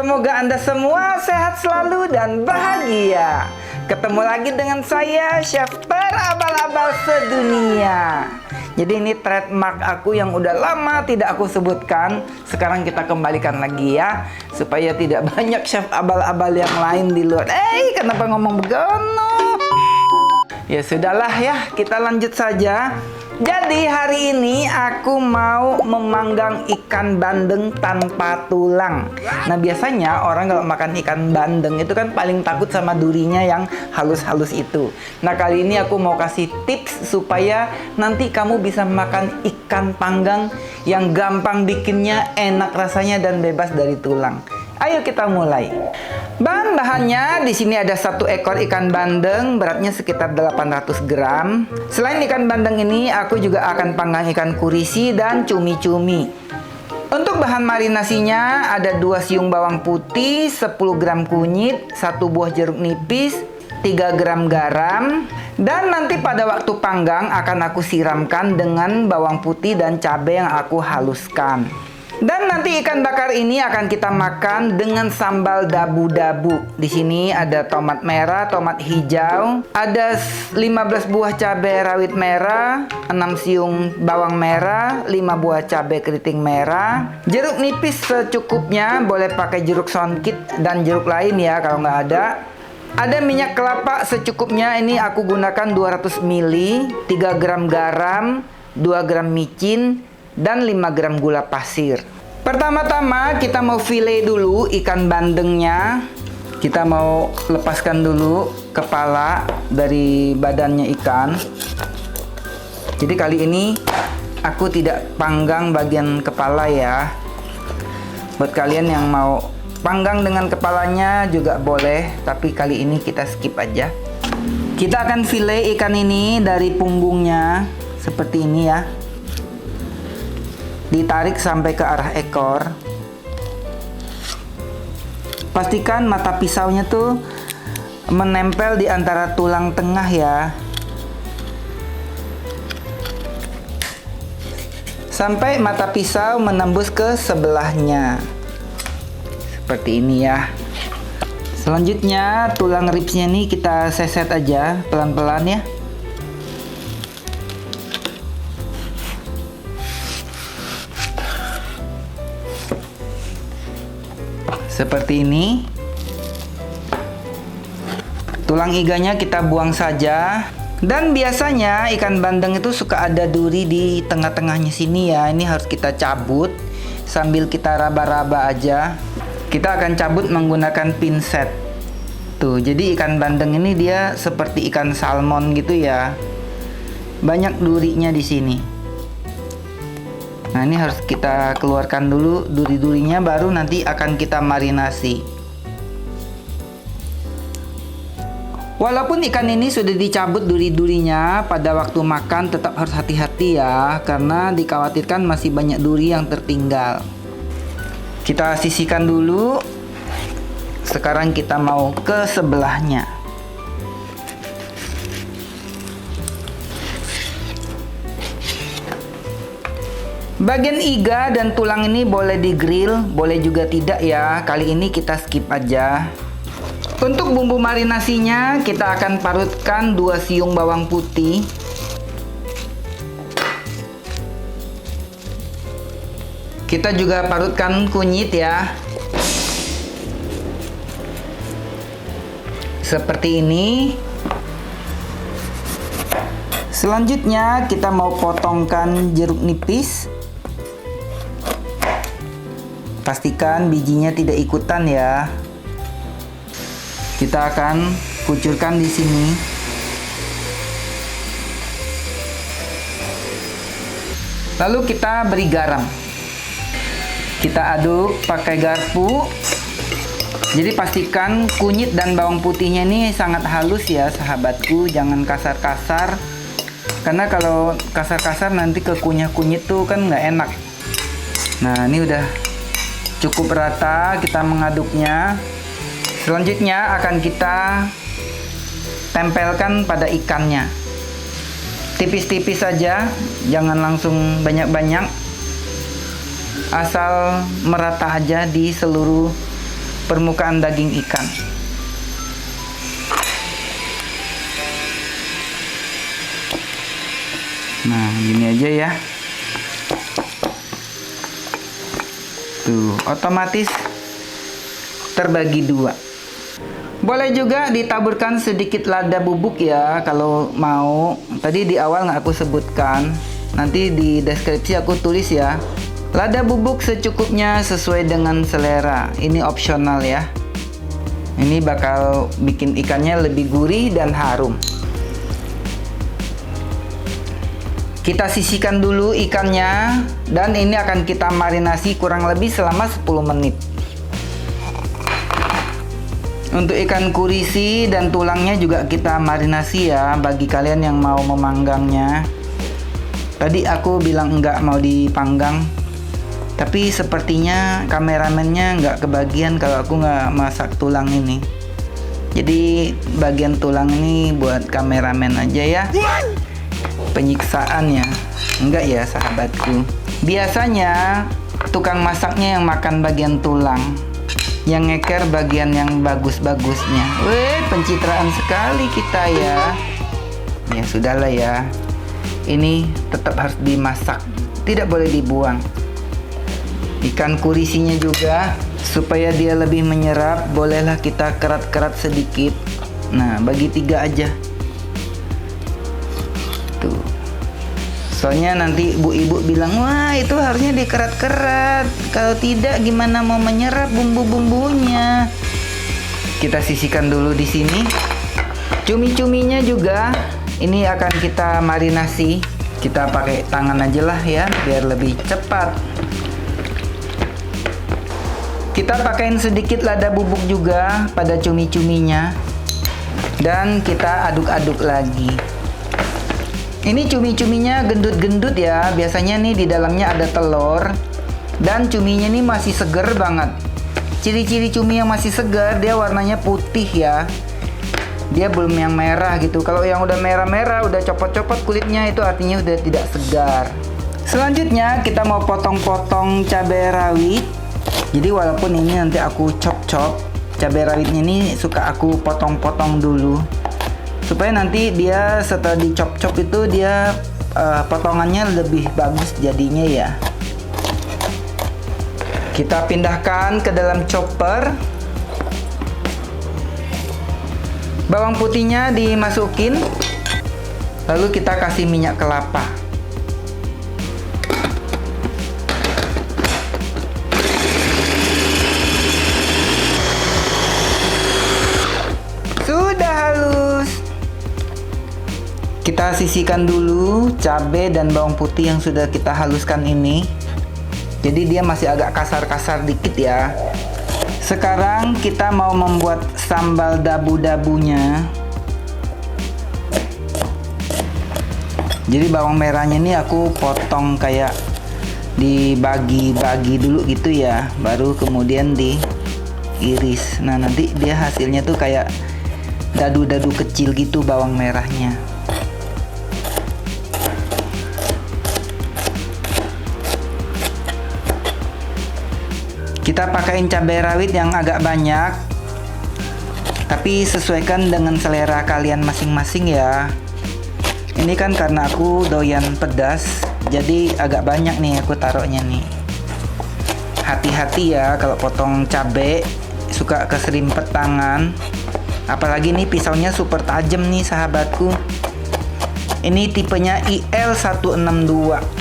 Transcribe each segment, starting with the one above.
Semoga Anda semua sehat selalu dan bahagia. Ketemu lagi dengan saya, chef terabal-abal sedunia. Jadi ini trademark aku yang udah lama tidak aku sebutkan. Sekarang kita kembalikan lagi ya, supaya tidak banyak chef abal-abal yang lain di luar. Kenapa ngomong begono? Ya sudahlah ya, kita lanjut saja. Jadi hari ini aku mau memanggang ikan bandeng tanpa tulang. Nah biasanya orang kalau makan ikan bandeng itu kan paling takut sama durinya yang halus-halus itu. Nah kali ini aku mau kasih tips supaya nanti kamu bisa makan ikan panggang yang gampang bikinnya, enak rasanya dan bebas dari tulang. Ayo kita mulai. Bahan-bahannya di sini ada 1 ekor ikan bandeng, beratnya sekitar 800 gram. Selain ikan bandeng ini, aku juga akan panggang ikan kurisi dan cumi-cumi. Untuk bahan marinasinya ada 2 siung bawang putih, 10 gram kunyit, 1 buah jeruk nipis, 3 gram garam. Dan nanti pada waktu panggang akan aku siramkan dengan bawang putih dan cabai yang aku haluskan. Dan nanti ikan bakar ini akan kita makan dengan sambal dabu-dabu. Di sini ada tomat merah, tomat hijau, ada 15 buah cabai rawit merah, 6 siung bawang merah, 5 buah cabai keriting merah, jeruk nipis secukupnya, boleh pakai jeruk songkit dan jeruk lain ya kalau nggak ada. Ada minyak kelapa secukupnya, ini aku gunakan 200 ml, 3 gram garam, 2 gram micin, dan 5 gram gula pasir. Pertama-tama kita mau file dulu ikan bandengnya. Kita mau lepaskan dulu kepala dari badannya ikan. Jadi kali ini aku tidak panggang bagian kepala ya. Buat kalian yang mau panggang dengan kepalanya juga boleh, tapi kali ini kita skip aja. Kita akan file ikan ini dari punggungnya seperti ini ya. Ditarik sampai ke arah ekor. Pastikan mata pisaunya tuh menempel di antara tulang tengah ya. Sampai mata pisau menembus ke sebelahnya. Seperti ini ya. Selanjutnya tulang ribsnya nih kita seset aja pelan-pelan ya. Seperti ini. Tulang iganya kita buang saja. Dan biasanya ikan bandeng itu suka ada duri di tengah-tengahnya sini ya. Ini harus kita cabut sambil kita raba-raba aja. Kita akan cabut menggunakan pinset. Tuh, jadi ikan bandeng ini dia seperti ikan salmon gitu ya. Banyak durinya di sini. Nah ini harus kita keluarkan dulu duri-durinya, baru nanti akan kita marinasi. Walaupun ikan ini sudah dicabut duri-durinya, pada waktu makan tetap harus hati-hati ya, karena dikhawatirkan masih banyak duri yang tertinggal. Kita sisihkan dulu. Sekarang kita mau ke sebelahnya. Bagian iga dan tulang ini boleh di grill, boleh juga tidak ya. Kali ini kita skip aja. Untuk bumbu marinasinya kita akan parutkan 2 siung bawang putih. Kita juga parutkan kunyit ya. Seperti ini. Selanjutnya kita mau potongkan jeruk nipis. Pastikan bijinya tidak ikutan ya. Kita akan kucurkan di sini. Lalu kita beri garam. Kita aduk pakai garpu. Jadi pastikan kunyit dan bawang putihnya ini sangat halus ya sahabatku, jangan kasar-kasar. Karena kalau kasar-kasar nanti kekunyah kunyit tuh kan nggak enak. Nah ini udah cukup rata, kita mengaduknya. Selanjutnya akan kita tempelkan pada ikannya. Tipis-tipis saja, jangan langsung banyak-banyak. Asal merata aja di seluruh permukaan daging ikan. Nah, gini aja ya. Tuh, otomatis terbagi dua. Boleh juga ditaburkan sedikit lada bubuk ya kalau mau. Tadi di awal nggak aku sebutkan. Nanti di deskripsi aku tulis ya. Lada bubuk secukupnya sesuai dengan selera. Ini opsional ya. Ini bakal bikin ikannya lebih gurih dan harum. Kita sisihkan dulu ikannya dan ini akan kita marinasi kurang lebih selama 10 menit. Untuk ikan kurisi dan tulangnya juga kita marinasi ya bagi kalian yang mau memanggangnya. Tadi aku bilang enggak mau dipanggang, tapi sepertinya kameramennya nggak kebagian kalau aku nggak masak tulang ini. Jadi bagian tulang ini buat kameramen aja ya. Penyiksaan ya. Enggak ya sahabatku. Biasanya tukang masaknya yang makan bagian tulang, yang ngeker bagian yang bagus-bagusnya. Weh, pencitraan sekali kita ya. Ya sudahlah ya. Ini tetap harus dimasak, tidak boleh dibuang. Ikan kurisinya juga supaya dia lebih menyerap, bolehlah kita kerat-kerat sedikit. Nah, bagi 3 aja. Tuh. Soalnya nanti ibu-ibu bilang, wah itu harusnya dikerat-kerat. Kalau tidak gimana mau menyerap bumbu-bumbunya. Kita sisihkan dulu di sini. Cumi-cuminya juga ini akan kita marinasi. Kita pakai tangan aja lah ya, biar lebih cepat. Kita pakaiin sedikit lada bubuk juga pada cumi-cuminya. Dan kita aduk-aduk lagi. Ini cumi-cuminya gendut-gendut ya. Biasanya nih di dalamnya ada telur. Dan cuminya nih masih seger banget. Ciri-ciri cumi yang masih segar, dia warnanya putih ya. Dia belum yang merah gitu. Kalau yang udah merah-merah, udah copot-copot kulitnya, itu artinya udah tidak segar. Selanjutnya kita mau potong-potong cabai rawit. Jadi walaupun ini nanti aku chop-chop, cabai rawitnya ini suka aku potong-potong dulu. Supaya nanti dia setelah dicop-cop itu dia potongannya lebih bagus jadinya ya. Kita pindahkan ke dalam chopper. Bawang putihnya dimasukin. Lalu kita kasih minyak kelapa. Sudah halus. Kita sisihkan dulu cabai dan bawang putih yang sudah kita haluskan ini. Jadi dia masih agak kasar-kasar dikit ya. Sekarang kita mau membuat sambal dabu-dabunya. Jadi bawang merahnya ini aku potong kayak dibagi-bagi dulu gitu ya. Baru kemudian diiris. Nah nanti dia hasilnya tuh kayak dadu-dadu kecil gitu bawang merahnya. Kita pakaiin cabai rawit yang agak banyak, tapi sesuaikan dengan selera kalian masing-masing ya. Ini kan karena aku doyan pedas, jadi agak banyak nih aku taruhnya nih. Hati-hati ya kalau potong cabai, suka keserimpet tangan. Apalagi nih pisaunya super tajam nih sahabatku. Ini tipenya IL162.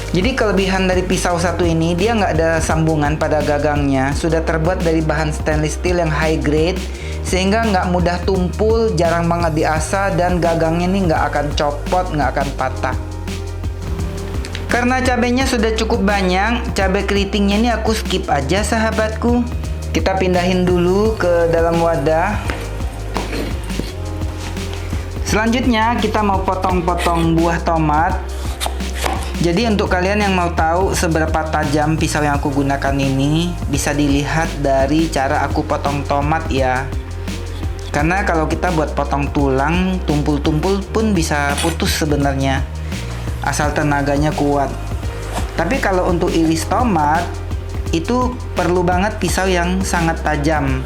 Jadi kelebihan dari pisau satu ini, dia nggak ada sambungan pada gagangnya. Sudah terbuat dari bahan stainless steel yang high grade, sehingga nggak mudah tumpul, jarang banget diasah, dan gagangnya ini nggak akan copot, nggak akan patah. Karena cabenya sudah cukup banyak, cabai keritingnya ini aku skip aja sahabatku. Kita pindahin dulu ke dalam wadah. Selanjutnya kita mau potong-potong buah tomat. Jadi untuk kalian yang mau tahu seberapa tajam pisau yang aku gunakan ini, bisa dilihat dari cara aku potong tomat ya. Karena kalau kita buat potong tulang, tumpul-tumpul pun bisa putus sebenarnya, asal tenaganya kuat. Tapi kalau untuk iris tomat, itu perlu banget pisau yang sangat tajam.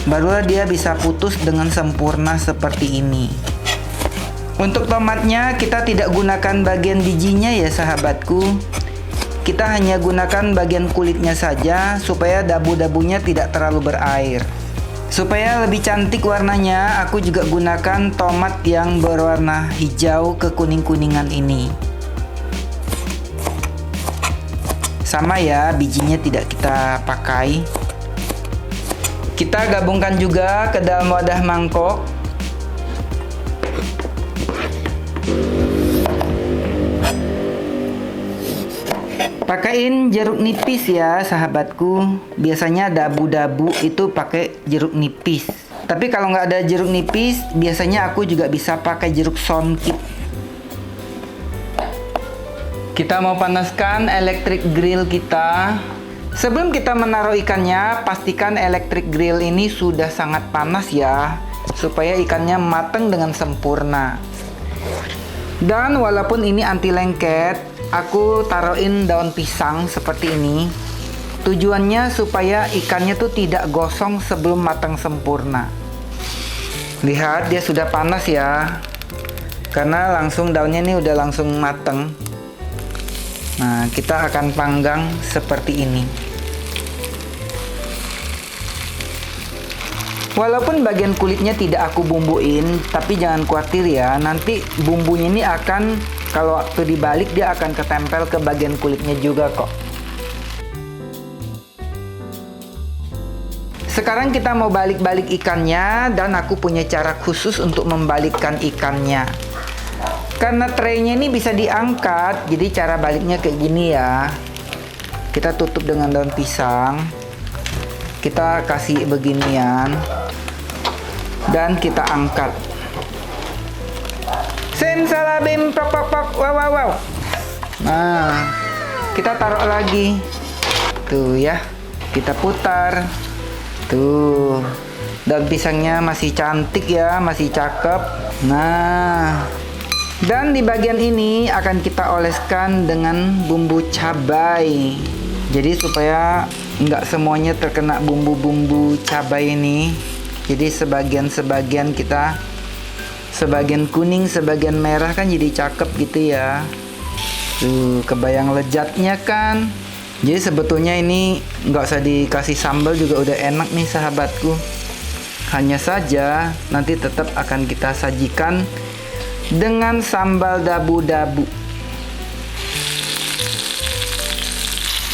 Barulah dia bisa putus dengan sempurna seperti ini. Untuk tomatnya kita tidak gunakan bagian bijinya ya sahabatku. Kita hanya gunakan bagian kulitnya saja supaya dabu-dabunya tidak terlalu berair. Supaya lebih cantik warnanya, aku juga gunakan tomat yang berwarna hijau kekuning-kuningan ini. Sama ya, bijinya tidak kita pakai. Kita gabungkan juga ke dalam wadah mangkok. Pakaiin jeruk nipis ya sahabatku. Biasanya dabu-dabu itu pakai jeruk nipis. Tapi kalau nggak ada jeruk nipis, biasanya aku juga bisa pakai jeruk songkit. Kita mau panaskan electric grill kita. Sebelum kita menaruh ikannya, pastikan electric grill ini sudah sangat panas ya, supaya ikannya matang dengan sempurna. Dan walaupun ini anti lengket, aku taruhin daun pisang seperti ini. Tujuannya supaya ikannya tuh tidak gosong sebelum matang sempurna. Lihat, dia sudah panas ya, karena langsung daunnya ini udah langsung matang. Nah, kita akan panggang seperti ini. Walaupun bagian kulitnya tidak aku bumbuin, tapi jangan khawatir ya, nanti bumbunya ini akan, kalau waktu dibalik dia akan ketempel ke bagian kulitnya juga kok. Sekarang kita mau balik-balik ikannya, dan aku punya cara khusus untuk membalikkan ikannya. Karena traynya ini bisa diangkat, jadi cara baliknya kayak gini ya. Kita tutup dengan daun pisang. Kita kasih beginian. Dan kita angkat. Simsalabim pok pok pok, wow wow wow. Nah, kita taruh lagi. Tuh ya. Kita putar. Tuh. Daun pisangnya masih cantik ya, masih cakep. Nah, dan di bagian ini akan kita oleskan dengan bumbu cabai. Jadi supaya nggak semuanya terkena bumbu-bumbu cabai ini. Jadi sebagian-sebagian kita, sebagian kuning, sebagian merah kan jadi cakep gitu ya. Tuh, kebayang lezatnya kan. Jadi sebetulnya ini nggak usah dikasih sambal juga udah enak nih sahabatku. Hanya saja nanti tetap akan kita sajikan dengan sambal dabu-dabu.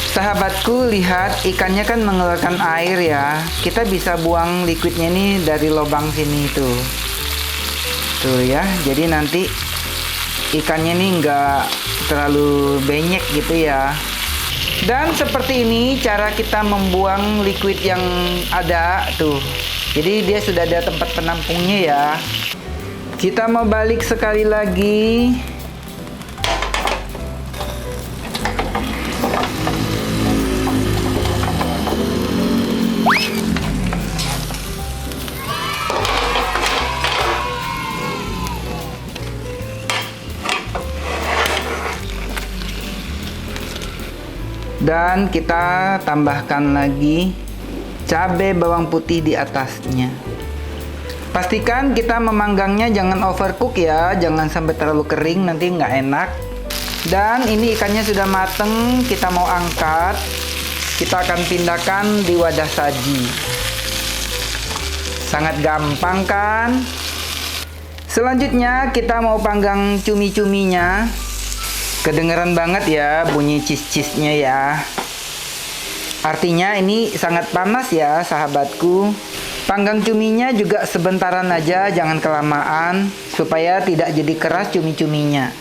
Sahabatku, lihat ikannya kan mengeluarkan air ya. Kita bisa buang liquidnya ini dari lubang sini tuh. Tuh ya, jadi nanti ikannya ini nggak terlalu banyak gitu ya. Dan seperti ini cara kita membuang liquid yang ada tuh. Jadi dia sudah ada tempat penampungnya ya. Kita mau balik sekali lagi. Dan kita tambahkan lagi cabai bawang putih di atasnya. Pastikan kita memanggangnya jangan overcook ya, jangan sampai terlalu kering, nanti nggak enak. Dan ini ikannya sudah mateng, kita mau angkat. Kita akan pindahkan di wadah saji. Sangat gampang kan? Selanjutnya kita mau panggang cumi-cuminya. Kedengeran banget ya bunyi cis-cisnya ya. Artinya ini sangat panas ya sahabatku. Panggang cuminya juga sebentaran aja, jangan kelamaan, supaya tidak jadi keras cumi-cuminya.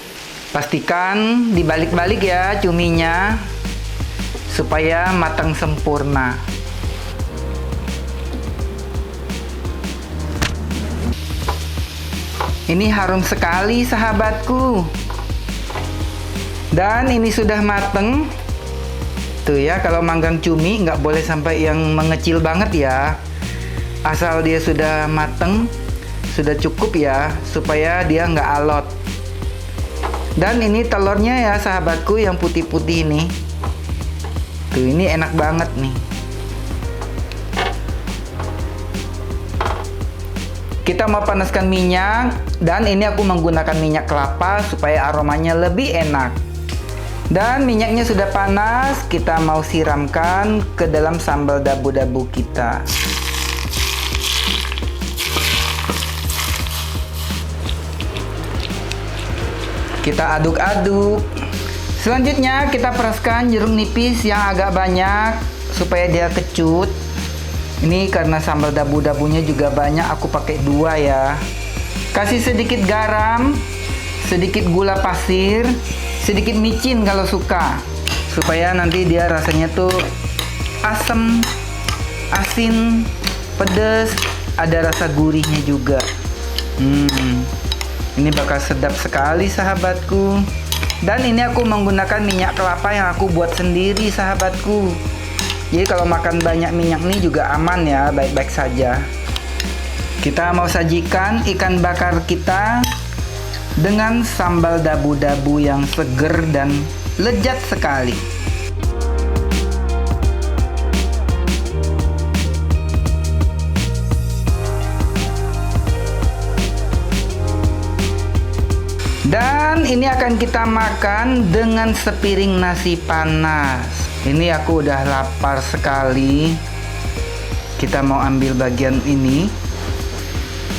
Pastikan dibalik-balik ya cuminya, supaya matang sempurna. Ini harum sekali sahabatku. Dan ini sudah mateng. Tuh ya, kalau manggang cumi nggak boleh sampai yang mengecil banget ya. Asal dia sudah mateng, sudah cukup ya, supaya dia nggak alot. Dan ini telurnya ya sahabatku yang putih-putih ini. Tuh, ini enak banget nih. Kita mau panaskan minyak, dan ini aku menggunakan minyak kelapa supaya aromanya lebih enak. Dan minyaknya sudah panas, kita mau siramkan ke dalam sambal dabu-dabu kita. Kita aduk-aduk. Selanjutnya kita peraskan jeruk nipis yang agak banyak supaya dia kecut. Ini karena sambal dabu-dabunya juga banyak, aku pakai 2 ya. Kasih sedikit garam, sedikit gula pasir, sedikit micin kalau suka, supaya nanti dia rasanya tuh asam, asin, pedas, ada rasa gurihnya juga. Ini bakal sedap sekali sahabatku. Dan ini aku menggunakan minyak kelapa yang aku buat sendiri sahabatku. Jadi kalau makan banyak minyak nih juga aman ya, baik-baik saja. Kita mau sajikan ikan bakar kita dengan sambal dabu-dabu yang seger dan lezat sekali. Dan ini akan kita makan dengan sepiring nasi panas. Ini aku udah lapar sekali. Kita mau ambil bagian ini.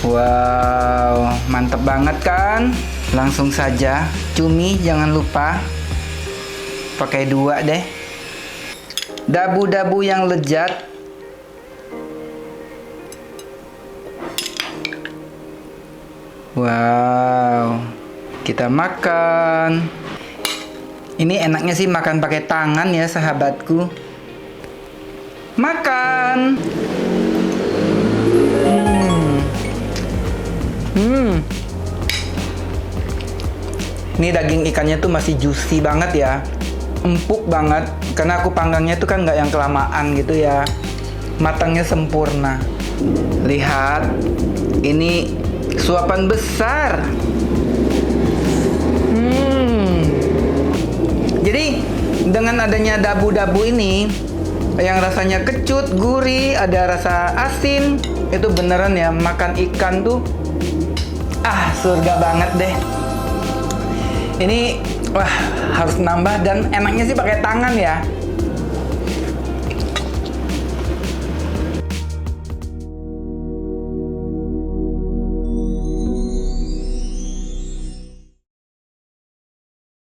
Wow, mantep banget kan? Langsung saja. Cumi jangan lupa. Pakai 2 deh. Dabu-dabu yang lezat. Wow. Kita makan. Ini enaknya sih makan pakai tangan ya sahabatku. Makan. Ini daging ikannya tuh masih juicy banget ya. Empuk banget. Karena aku panggangnya tuh kan nggak yang kelamaan gitu ya. Matangnya sempurna. Lihat. Ini suapan besar. Jadi dengan adanya dabu-dabu ini yang rasanya kecut, gurih, ada rasa asin, itu beneran ya makan ikan tuh surga banget deh. Ini wah harus nambah, dan enaknya sih pakai tangan ya.